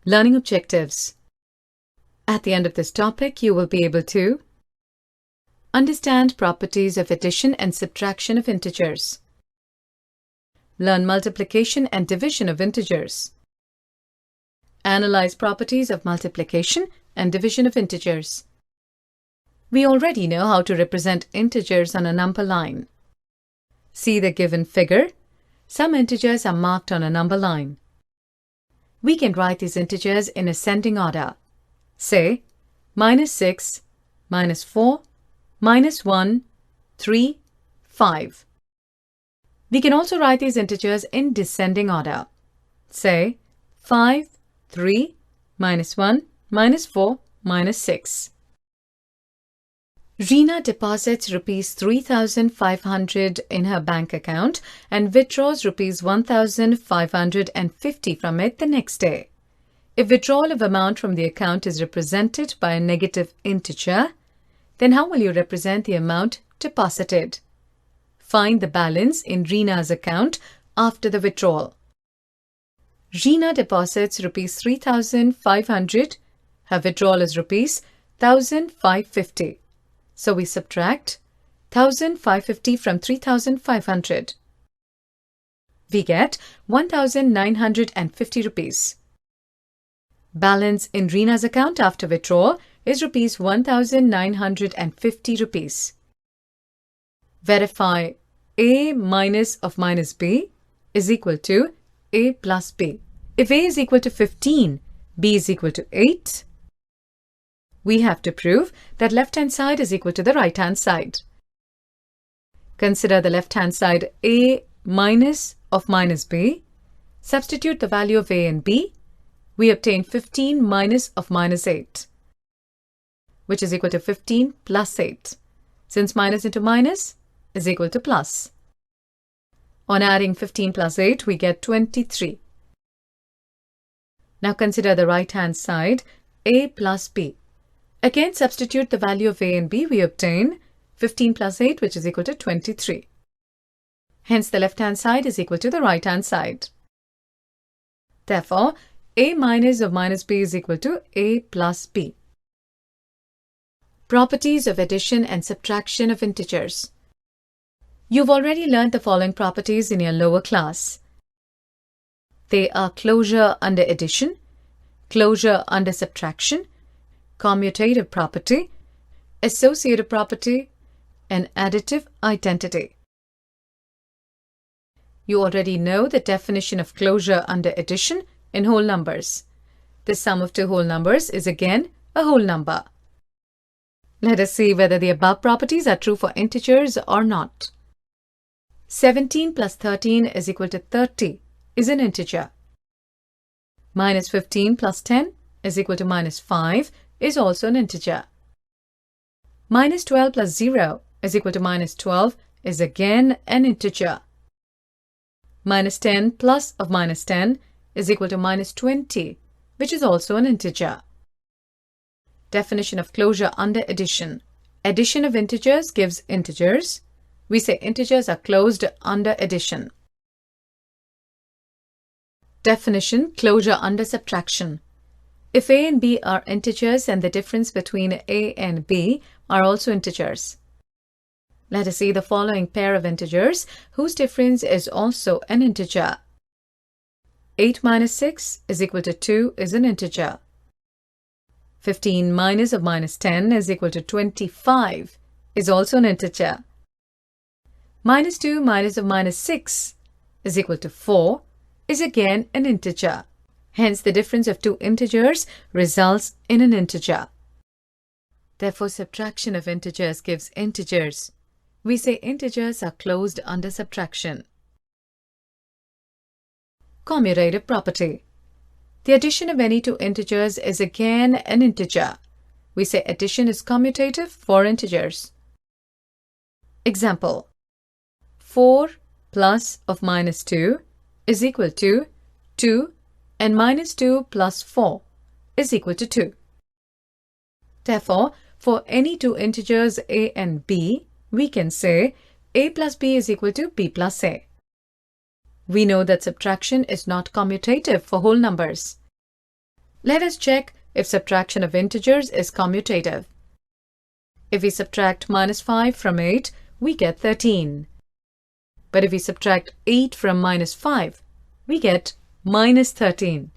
Learning objectives. At the end of this topic, you will be able to understand properties of addition and subtraction of integers, learn multiplication and division of integers, analyze properties of multiplication and division of integers. We already know how to represent integers on a number line. See the given figure. Some integers are marked on a number line. We can write these integers in ascending order. Say, -6, -4, -1, 3, 5. We can also write these integers in descending order. Say, 5, 3, -1, -4, -6. Reena deposits Rs 3,500 in her bank account and withdraws Rs 1,550 from it the next day. If withdrawal of amount from the account is represented by a negative integer, then how will you represent the amount deposited? Find the balance in Reena's account after the withdrawal. Reena deposits Rs 3,500. Her withdrawal is Rs 1,550. So we subtract 1,550 from 3,500. We get 1,950 rupees. Balance in Reena's account after withdrawal is Rs 1,950 rupees. Verify A minus of minus B is equal to A plus B. If A is equal to 15, B is equal to 8, we have to prove that left-hand side is equal to the right-hand side. Consider the left-hand side A minus of minus B. Substitute the value of A and B. We obtain 15 minus of minus 8, which is equal to 15 plus 8. Since minus into minus is equal to plus. On adding 15 plus 8, we get 23. Now consider the right-hand side A plus B. Again, substitute the value of A and B. We obtain 15 plus 8, which is equal to 23. Hence, the left-hand side is equal to the right-hand side. Therefore, A minus of minus B is equal to A plus B. Properties of addition and subtraction of integers. You've already learned the following properties in your lower class. They are closure under addition, closure under subtraction, Commutative Property, Associative Property, and Additive Identity. You already know the definition of closure under addition in whole numbers. The sum of two whole numbers is again a whole number. Let us see whether the above properties are true for integers or not. 17 plus 13 is equal to 30 is an integer. Minus 15 plus 10 is equal to minus 5 is also an integer. Minus 12 plus 0 is equal to minus 12 is again an integer. Minus 10 plus of minus 10 is equal to minus 20, which is also an integer. Definition of closure under addition. Addition of integers gives integers. We say integers are closed under addition. Definition closure under subtraction. If A and B are integers and the difference between A and B are also integers. Let us see the following pair of integers whose difference is also an integer. 8 minus 6 is equal to 2 is an integer. 15 minus of minus 10 is equal to 25 is also an integer. Minus 2 minus of minus 6 is equal to 4 is again an integer. Hence, the difference of two integers results in an integer. Therefore, subtraction of integers gives integers. We say integers are closed under subtraction. Commutative property. The addition of any two integers is again an integer. We say addition is commutative for integers. Example: 4 plus of minus 2 is equal to 2 and minus 2 plus 4 is equal to 2. Therefore, for any two integers a and b, we can say a plus b is equal to b plus a. We know that subtraction is not commutative for whole numbers. Let us check if subtraction of integers is commutative. If we subtract -5 from 8, we get 13. But if we subtract 8 from -5, we get -13.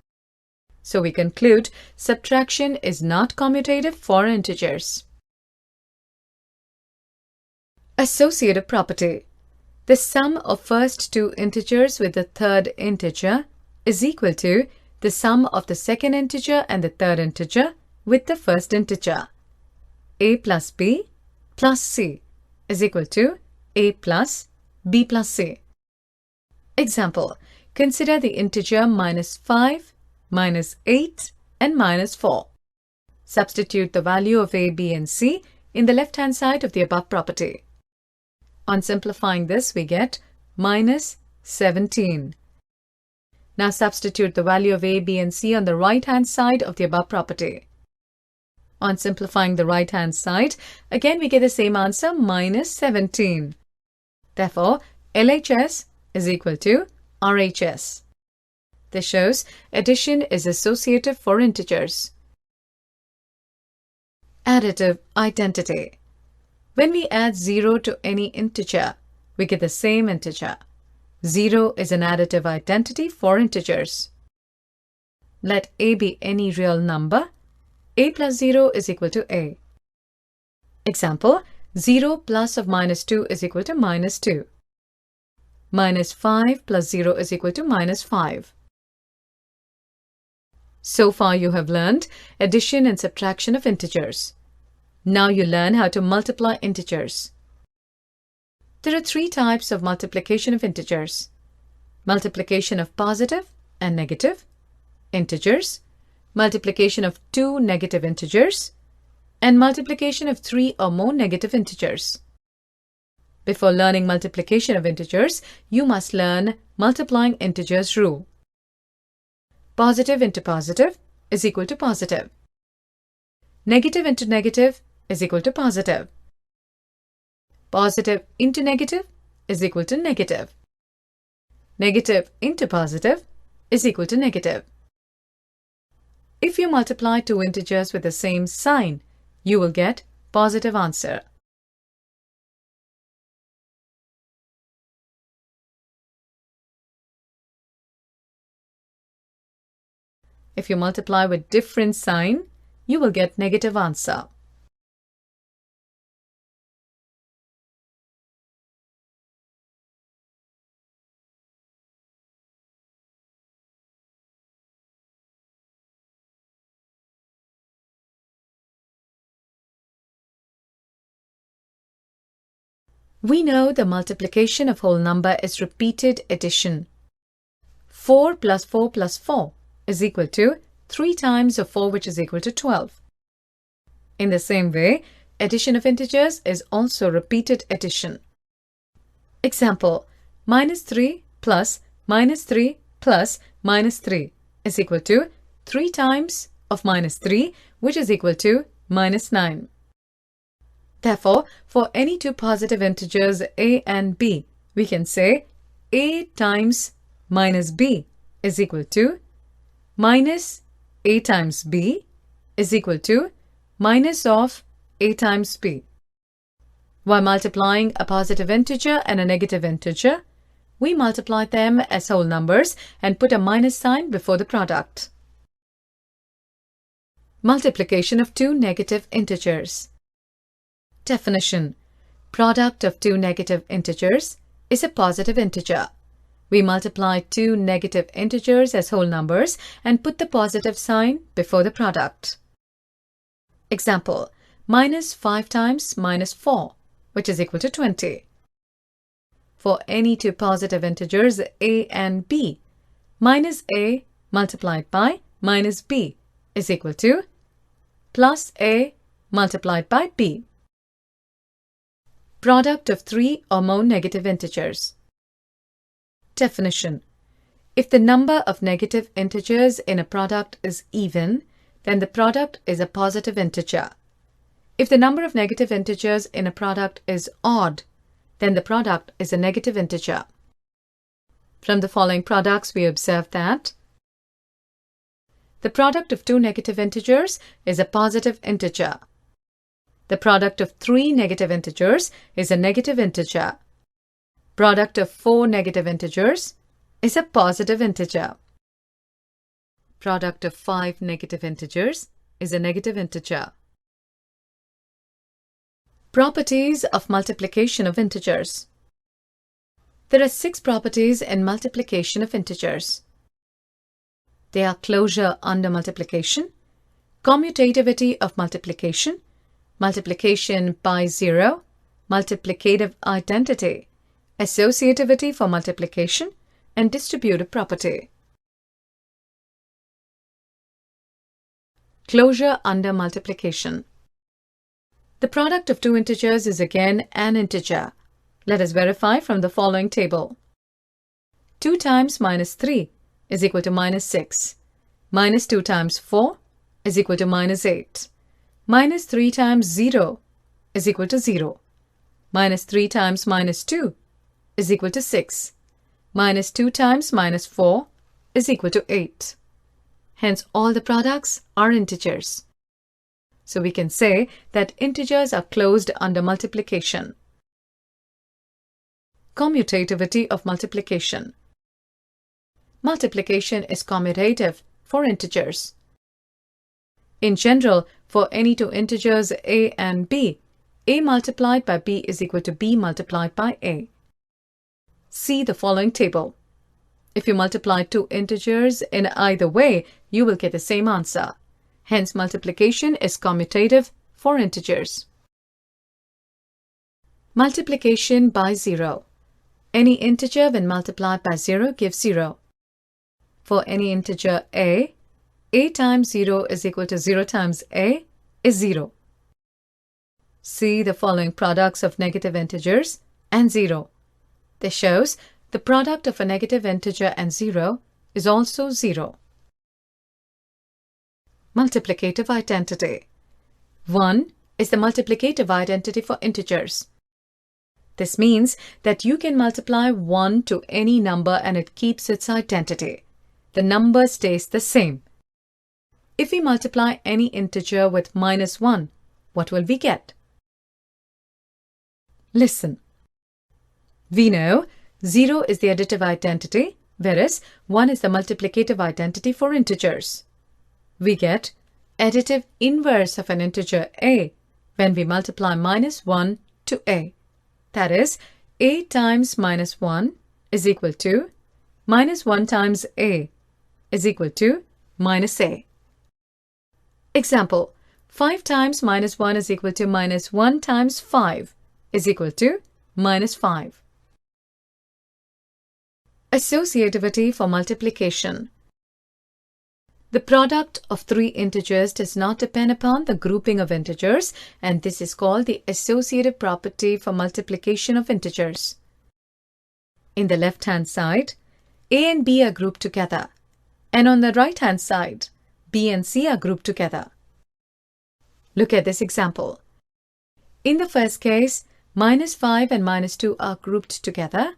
So we conclude subtraction is not commutative for integers. Associative property. The sum of first two integers with the third integer is equal to the sum of the second integer and the third integer with the first integer. A plus B plus C is equal to A plus B plus C. Example, consider the integer -5, -8 and -4. Substitute the value of A, B and C in the left-hand side of the above property. On simplifying this, we get -17. Now substitute the value of A, B and C on the right-hand side of the above property. On simplifying the right-hand side, again we get the same answer, -17. Therefore, LHS is equal to RHS. This shows addition is associative for integers. Additive identity. When we add 0 to any integer, we get the same integer. 0 is an additive identity for integers. Let A be any real number. A plus 0 is equal to A. Example, 0 plus of -2 is equal to -2. -5 plus 0 is equal to -5. So far you have learned addition and subtraction of integers. Now you learn how to multiply integers. There are three types of multiplication of integers: multiplication of positive and negative integers, multiplication of two negative integers, and multiplication of three or more negative integers. Before learning multiplication of integers, you must learn multiplying integers rule. Positive into positive is equal to positive. Negative into negative is equal to positive. Positive into negative is equal to negative. Negative into positive is equal to negative. If you multiply two integers with the same sign, you will get positive answer. If you multiply with different sign, you will get negative answer. We know the multiplication of whole number is repeated addition. 4 plus 4 plus 4 is equal to 3 times of 4, which is equal to 12. In the same way, addition of integers is also repeated addition. Example, -3 plus -3 plus -3 is equal to 3 times of -3, which is equal to -9. Therefore, for any two positive integers a and b, we can say a times minus b is equal to minus a times b is equal to minus of a times b. While multiplying a positive integer and a negative integer, we multiply them as whole numbers and put a minus sign before the product. Multiplication of two negative integers. Definition: product of two negative integers is a positive integer. We multiply two negative integers as whole numbers and put the positive sign before the product. Example, minus 5 times minus 4, which is equal to 20. For any two positive integers a and b, minus a multiplied by minus b is equal to plus a multiplied by b. Product of three or more negative integers. Definition: if the number of negative integers in a product is even, then the product is a positive integer. If the number of negative integers in a product is odd, then the product is a negative integer. From the following products, we observe that The product of two negative integers is a positive integer. The product of three negative integers is a negative integer. Product of four negative integers is a positive integer. Product of five negative integers is a negative integer. Properties of multiplication of integers. There are 6 properties in multiplication of integers. They are closure under multiplication, commutativity of multiplication, multiplication by zero, multiplicative identity, associativity for multiplication, and distributive property. Closure under multiplication. The product of two integers is again an integer. Let us verify from the following table. 2 times minus 3 is equal to minus 6. Minus 2 times 4 is equal to minus 8. Minus 3 times 0 is equal to 0. Minus 3 times minus 2 is equal to 6. Minus 2 times minus 4 is equal to 8. Hence, all the products are integers. So we can say that integers are closed under multiplication. Commutativity of multiplication. Multiplication is commutative for integers. In general, for any two integers a and b, a multiplied by b is equal to b multiplied by a. See the following table. If you multiply two integers in either way, you will get the same answer. Hence, multiplication is commutative for integers. Multiplication by zero. Any integer when multiplied by 0 gives 0. For any integer a times 0 is equal to 0 times a is 0. See the following products of negative integers and 0. This shows the product of a negative integer and 0 is also 0. Multiplicative identity. 1 is the multiplicative identity for integers. This means that you can multiply 1 to any number and it keeps its identity. The number stays the same. If we multiply any integer with minus 1, what will we get? Listen. We know 0 is the additive identity, whereas 1 is the multiplicative identity for integers. We get additive inverse of an integer a when we multiply minus 1 to a. That is, a times minus 1 is equal to minus 1 times a is equal to minus a. Example, 5 times minus 1 is equal to minus 1 times 5 is equal to minus 5. Associativity for multiplication. The product of three integers does not depend upon the grouping of integers, and this is called the associative property for multiplication of integers. In the left-hand side, a and b are grouped together, and on the right-hand side, b and c are grouped together. Look at this example. In the first case, minus 5 and minus 2 are grouped together,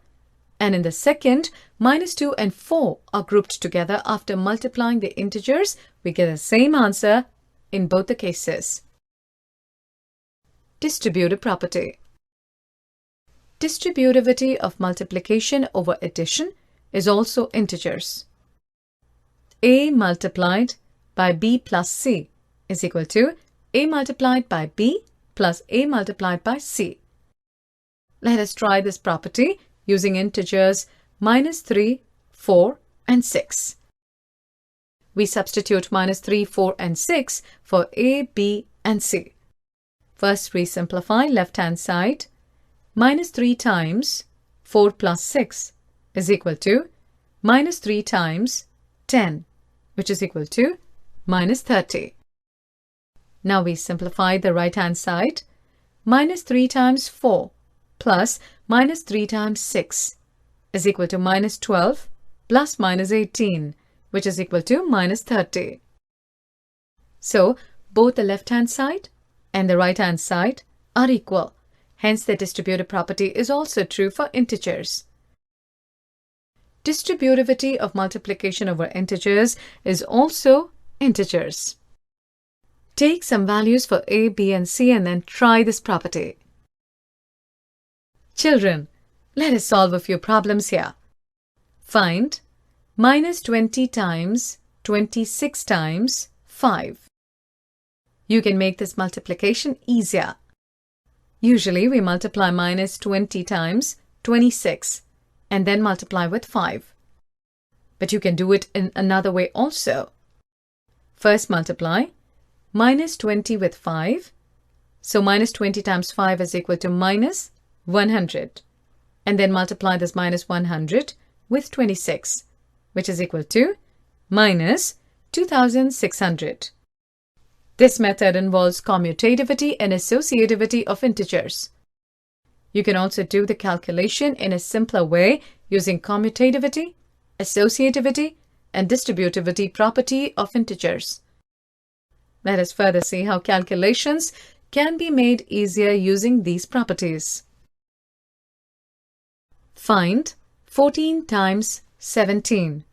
and in the second, minus 2 and 4 are grouped together. After multiplying the integers, we get the same answer in both the cases. Distributive property. Distributivity of multiplication over addition is also integers. A multiplied by b plus c is equal to a multiplied by b plus a multiplied by c. Let us try this property using integers minus 3, 4, and 6. We substitute minus 3, 4, and 6 for a, b, and c. First, we simplify left-hand side. Minus 3 times 4 plus 6 is equal to minus 3 times 10, which is equal to minus 30. Now we simplify the right-hand side. Minus 3 times 4 plus minus 3 times 6 is equal to minus 12 plus minus 18, which is equal to minus 30. So, both the left-hand side and the right-hand side are equal. Hence, the distributive property is also true for integers. Distributivity of multiplication over integers is also integers. Take some values for a, b, and c and then try this property. Children, let us solve a few problems here. Find minus 20 times 26 times 5. You can make this multiplication easier. Usually we multiply minus 20 times 26 and then multiply with 5. But you can do it in another way also. First multiply minus 20 with 5. So minus 20 times 5 is equal to minus 100. And then multiply this minus 100 with 26, which is equal to minus 2600. This method involves commutativity and associativity of integers. You can also do the calculation in a simpler way using commutativity, associativity, and distributivity property of integers. Let us further see how calculations can be made easier using these properties. Find 14 times 17.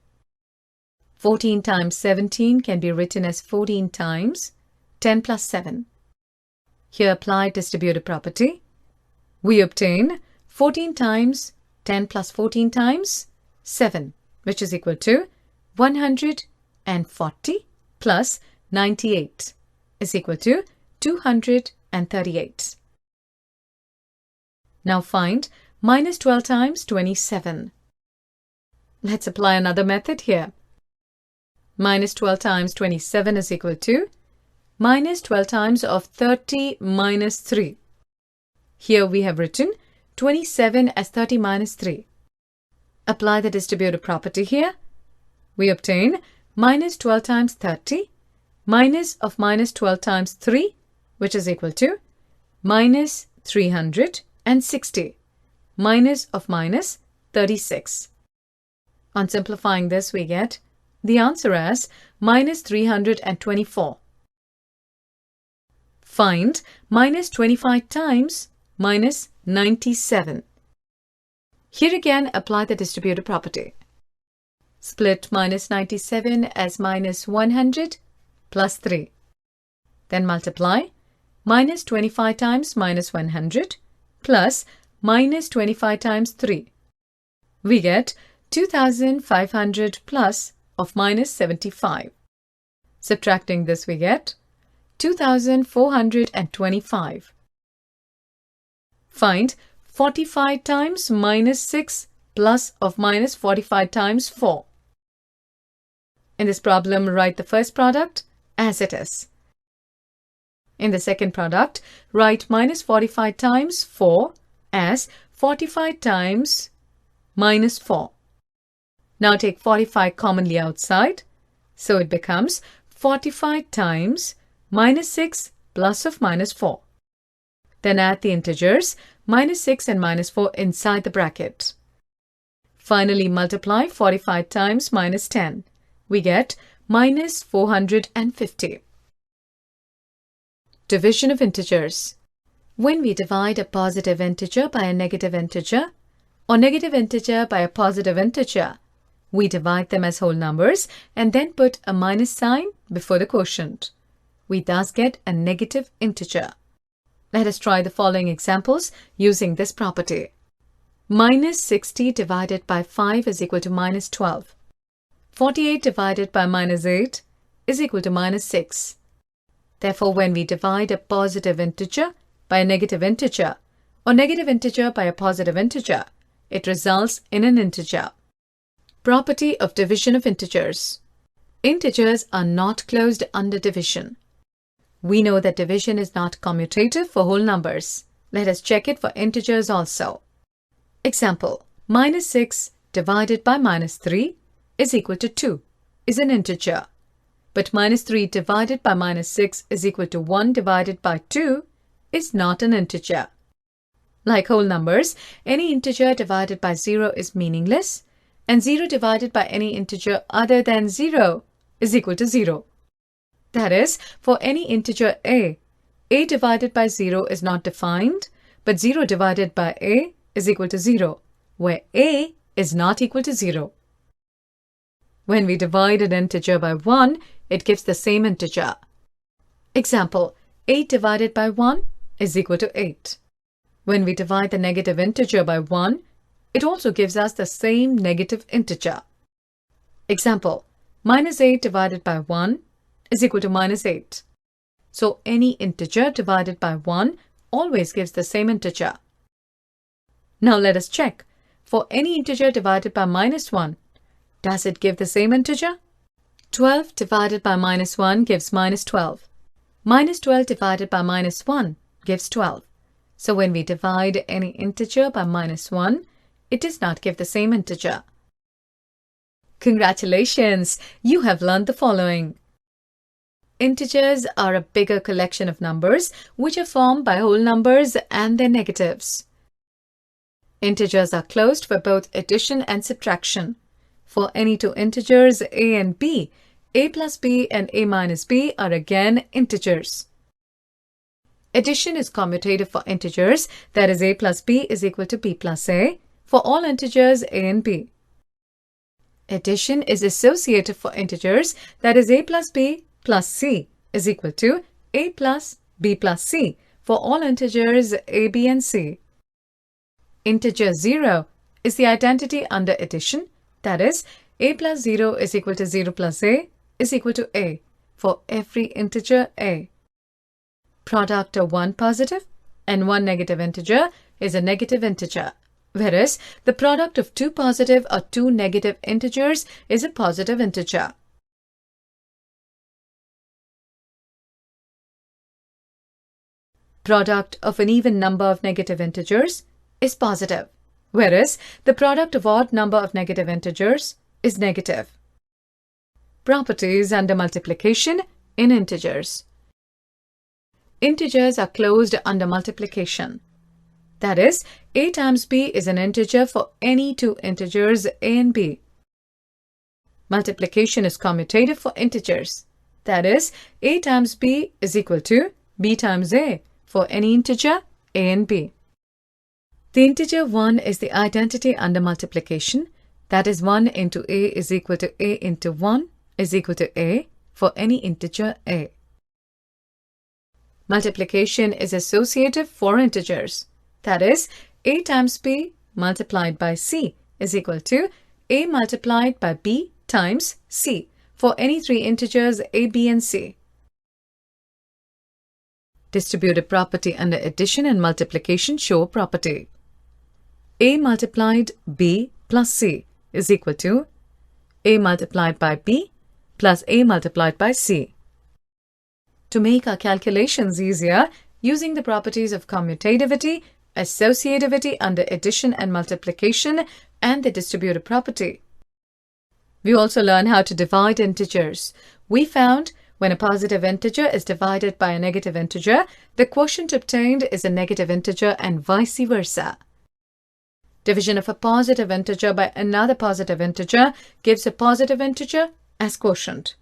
14 times 17 can be written as 14 times 10 plus 7. Here apply distributive property. We obtain 14 times 10 plus 14 times 7, which is equal to 140 plus 98 is equal to 238. Now find minus 12 times 27. Let's apply another method here. Minus 12 times 27 is equal to minus 12 times of 30 minus 3. Here we have written 27 as 30 minus 3. Apply the distributive property here. We obtain minus 12 times 30 minus of minus 12 times 3, which is equal to minus 360 minus of minus 36. On simplifying this, we get the answer as minus 324. Find minus 25 times minus 97. Here again, apply the distributive property. Split minus 97 as minus 100 plus 3. Then multiply minus 25 times minus 100 plus minus 25 times 3. We get 2500 plus of minus 75. Subtracting this, we get 2425. Find 45 times minus 6 plus of minus 45 times 4. In this problem, write the first product as it is. In the second product, write minus 45 times 4 as 45 times minus 4. Now take 45 commonly outside, so it becomes 45 times minus 6 plus of minus 4. Then add the integers minus 6 and minus 4 inside the bracket. Finally, multiply 45 times minus 10. We get minus 450. Division of integers. When we divide a positive integer by a negative integer or negative integer by a positive integer, we divide them as whole numbers and then put a minus sign before the quotient. We thus get a negative integer. Let us try the following examples using this property. Minus 60 divided by 5 is equal to minus 12. 48 divided by minus 8 is equal to minus 6. Therefore, when we divide a positive integer by a negative integer or negative integer by a positive integer, it results in an integer. Property of division of integers. Integers are not closed under division. We know that division is not commutative for whole numbers. Let us check it for integers also. Example, minus 6 divided by minus 3 is equal to 2 is an integer. But minus 3 divided by minus 6 is equal to 1 divided by 2 is not an integer. Like whole numbers, any integer divided by 0 is meaningless, and 0 divided by any integer other than 0 is equal to 0. That is, for any integer a divided by 0 is not defined, but 0 divided by a is equal to 0, where a is not equal to 0. When we divide an integer by 1, it gives the same integer. Example, 8 divided by 1 is equal to 8. When we divide the negative integer by 1, it also gives us the same negative integer. Example, minus 8 divided by 1 is equal to minus 8. So any integer divided by 1 always gives the same integer. Now let us check. For any integer divided by minus 1, does it give the same integer? 12 divided by minus 1 gives minus 12. Minus 12 divided by minus 1 gives 12. So when we divide any integer by minus 1, it does not give the same integer. Congratulations! You have learned the following. Integers are a bigger collection of numbers which are formed by whole numbers and their negatives. Integers are closed for both addition and subtraction. For any two integers a and b, a plus b and a minus b are again integers. Addition is commutative for integers, that is a plus b is equal to b plus a, for all integers a and b. Addition is associative for integers, that is a plus b plus c is equal to a plus b plus c, for all integers a, b and c. Integer 0 is the identity under addition, that is, a plus 0 is equal to 0 plus a is equal to a for every integer a. Product of one positive and one negative integer is a negative integer, whereas the product of two positive or two negative integers is a positive integer. Product of an even number of negative integers is positive, whereas the product of odd number of negative integers is negative. Properties under multiplication in integers. Integers are closed under multiplication. That is, a times b is an integer for any two integers a and b. Multiplication is commutative for integers. That is, a times b is equal to b times a for any integer a and b. The integer 1 is the identity under multiplication, that is 1 into a is equal to a into 1 is equal to a for any integer a. Multiplication is associative for integers, that is a times b multiplied by c is equal to a multiplied by b times c for any three integers a, b and c. Distributive property under addition and multiplication show property. A multiplied b plus c is equal to a multiplied by b plus a multiplied by c. To make our calculations easier, using the properties of commutativity, associativity under addition and multiplication, and the distributive property. We also learn how to divide integers. We found when a positive integer is divided by a negative integer, the quotient obtained is a negative integer and vice versa. Division of a positive integer by another positive integer gives a positive integer as quotient.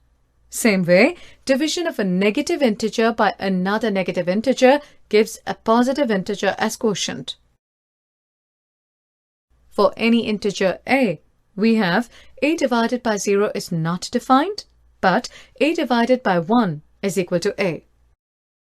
Same way, division of a negative integer by another negative integer gives a positive integer as quotient. For any integer a, we have a divided by 0 is not defined, but a divided by 1 is equal to a.